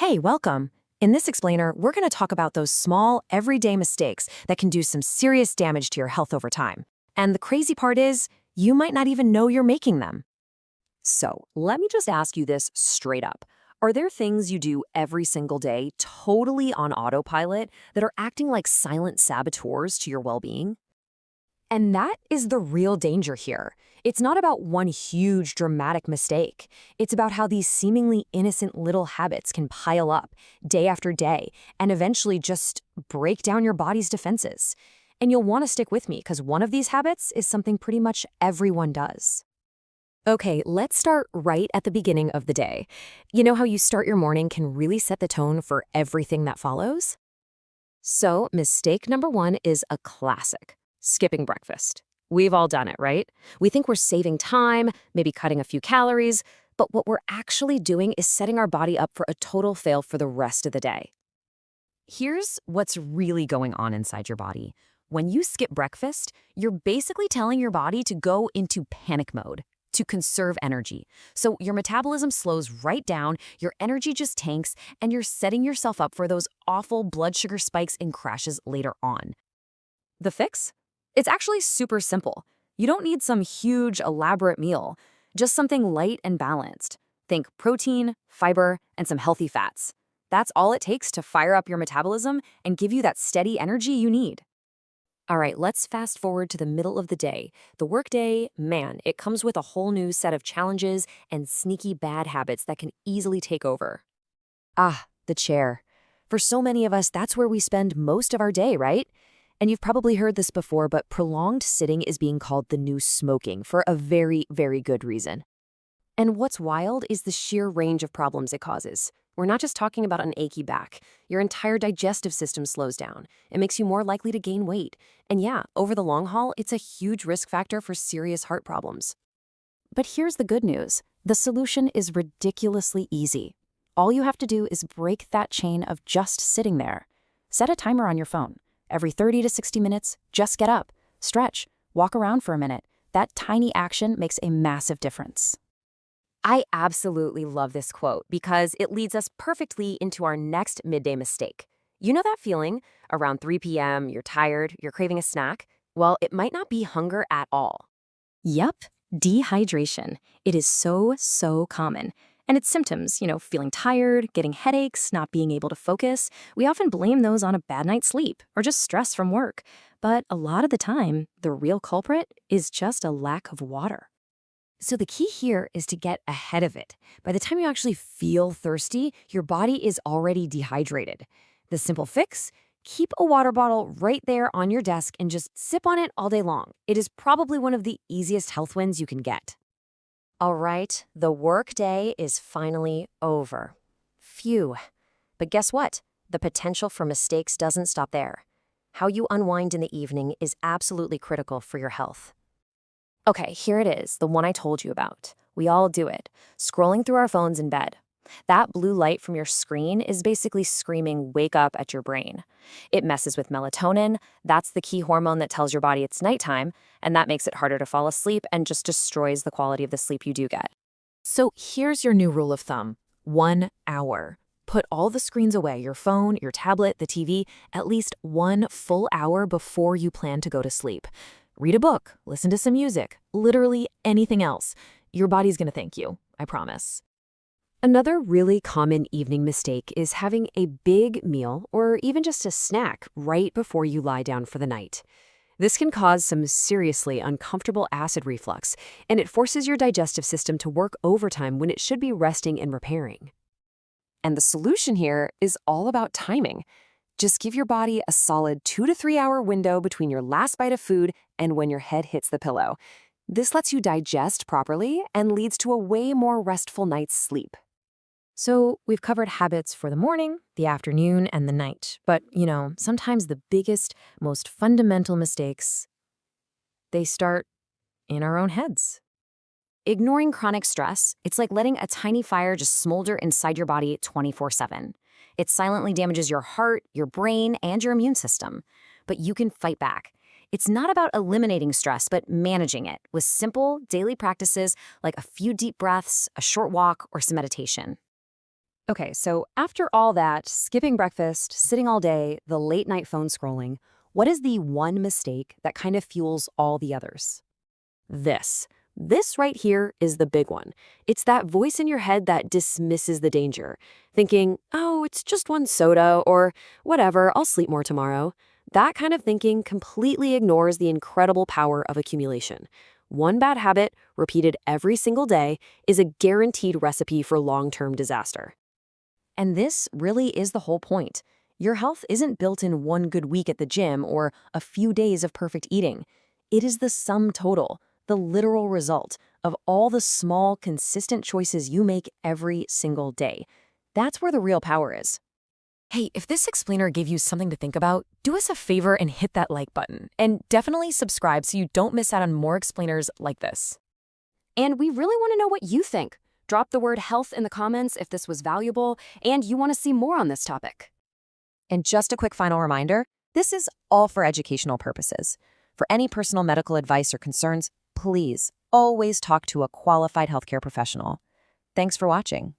Hey, welcome. In this explainer, we're going to talk about those small, everyday mistakes that can do some serious damage to your health over time. And the crazy part is, you might not even know you're making them. So, let me just ask you this straight up. Are there things you do every single day, totally on autopilot, that are acting like silent saboteurs to your well-being? And that is the real danger here. It's not about one huge, dramatic mistake. It's about how these seemingly innocent little habits can pile up day after day and eventually just break down your body's defenses. And you'll want to stick with me because one of these habits is something pretty much everyone does. Okay, let's start right at the beginning of the day. You know how you start your morning can really set the tone for everything that follows? So, mistake number one is a classic: skipping breakfast. We've all done it, right? We think we're saving time, maybe cutting a few calories, but what we're actually doing is setting our body up for a total fail for the rest of the day. Here's what's really going on inside your body. When you skip breakfast, you're basically telling your body to go into panic mode, to conserve energy. So your metabolism slows right down, your energy just tanks, and you're setting yourself up for those awful blood sugar spikes and crashes later on. The fix? It's actually super simple. You don't need some huge, elaborate meal, just something light and balanced. Think protein, fiber, and some healthy fats. That's all it takes to fire up your metabolism and give you that steady energy you need. All right, let's fast forward to the middle of the day. The workday, man, it comes with a whole new set of challenges and sneaky bad habits that can easily take over. The chair. For so many of us, that's where we spend most of our day, right? And you've probably heard this before, but prolonged sitting is being called the new smoking for a very, very good reason. And what's wild is the sheer range of problems it causes. We're not just talking about an achy back. Your entire digestive system slows down. It makes you more likely to gain weight. And yeah, over the long haul, it's a huge risk factor for serious heart problems. But here's the good news. The solution is ridiculously easy. All you have to do is break that chain of just sitting there. Set a timer on your phone. Every 30 to 60 minutes, just get up, stretch, walk around for a minute. That tiny action makes a massive difference. I absolutely love this quote because it leads us perfectly into our next midday mistake. You know that feeling? Around 3 p.m., you're tired, you're craving a snack? Well, it might not be hunger at all. Yep, dehydration. It is so common. And its symptoms, feeling tired, getting headaches, not being able to focus, we often blame those on a bad night's sleep or just stress from work. But a lot of the time, the real culprit is just a lack of water. So the key here is to get ahead of it. By the time you actually feel thirsty, your body is already dehydrated. The simple fix? Keep a water bottle right there on your desk and just sip on it all day long. It is probably one of the easiest health wins you can get. All right, the work day is finally over. Phew. But guess what? The potential for mistakes doesn't stop there. How you unwind in the evening is absolutely critical for your health. Okay, here it is, the one I told you about. We all do it, scrolling through our phones in bed. That blue light from your screen is basically screaming, "Wake up," at your brain. It messes with melatonin. That's the key hormone that tells your body it's nighttime, and that makes it harder to fall asleep and just destroys the quality of the sleep you do get. So here's your new rule of thumb: 1 hour. Put all the screens away, your phone, your tablet, the TV, at least 1 full hour before you plan to go to sleep. Read a book, listen to some music, literally anything else. Your body's gonna thank you, I promise. Another really common evening mistake is having a big meal or even just a snack right before you lie down for the night. This can cause some seriously uncomfortable acid reflux, and it forces your digestive system to work overtime when it should be resting and repairing. And the solution here is all about timing. Just give your body a solid 2 to 3 hour window between your last bite of food and when your head hits the pillow. This lets you digest properly and leads to a way more restful night's sleep. So we've covered habits for the morning, the afternoon, and the night. But, sometimes the biggest, most fundamental mistakes, they start in our own heads. Ignoring chronic stress, it's like letting a tiny fire just smolder inside your body 24/7. It silently damages your heart, your brain, and your immune system. But you can fight back. It's not about eliminating stress, but managing it with simple daily practices like a few deep breaths, a short walk, or some meditation. Okay, so after all that, skipping breakfast, sitting all day, the late night phone scrolling, what is the one mistake that kind of fuels all the others? This. This right here is the big one. It's that voice in your head that dismisses the danger, thinking, oh, it's just one soda, or whatever, I'll sleep more tomorrow. That kind of thinking completely ignores the incredible power of accumulation. One bad habit, repeated every single day, is a guaranteed recipe for long-term disaster. And this really is the whole point. Your health isn't built in one good week at the gym or a few days of perfect eating. It is the sum total, the literal result of all the small, consistent choices you make every single day. That's where the real power is. Hey, if this explainer gave you something to think about, do us a favor and hit that like button. And definitely subscribe so you don't miss out on more explainers like this. And we really want to know what you think. Drop the word health in the comments if this was valuable and you want to see more on this topic. And just a quick final reminder, this is all for educational purposes. For any personal medical advice or concerns, please always talk to a qualified healthcare professional. Thanks for watching.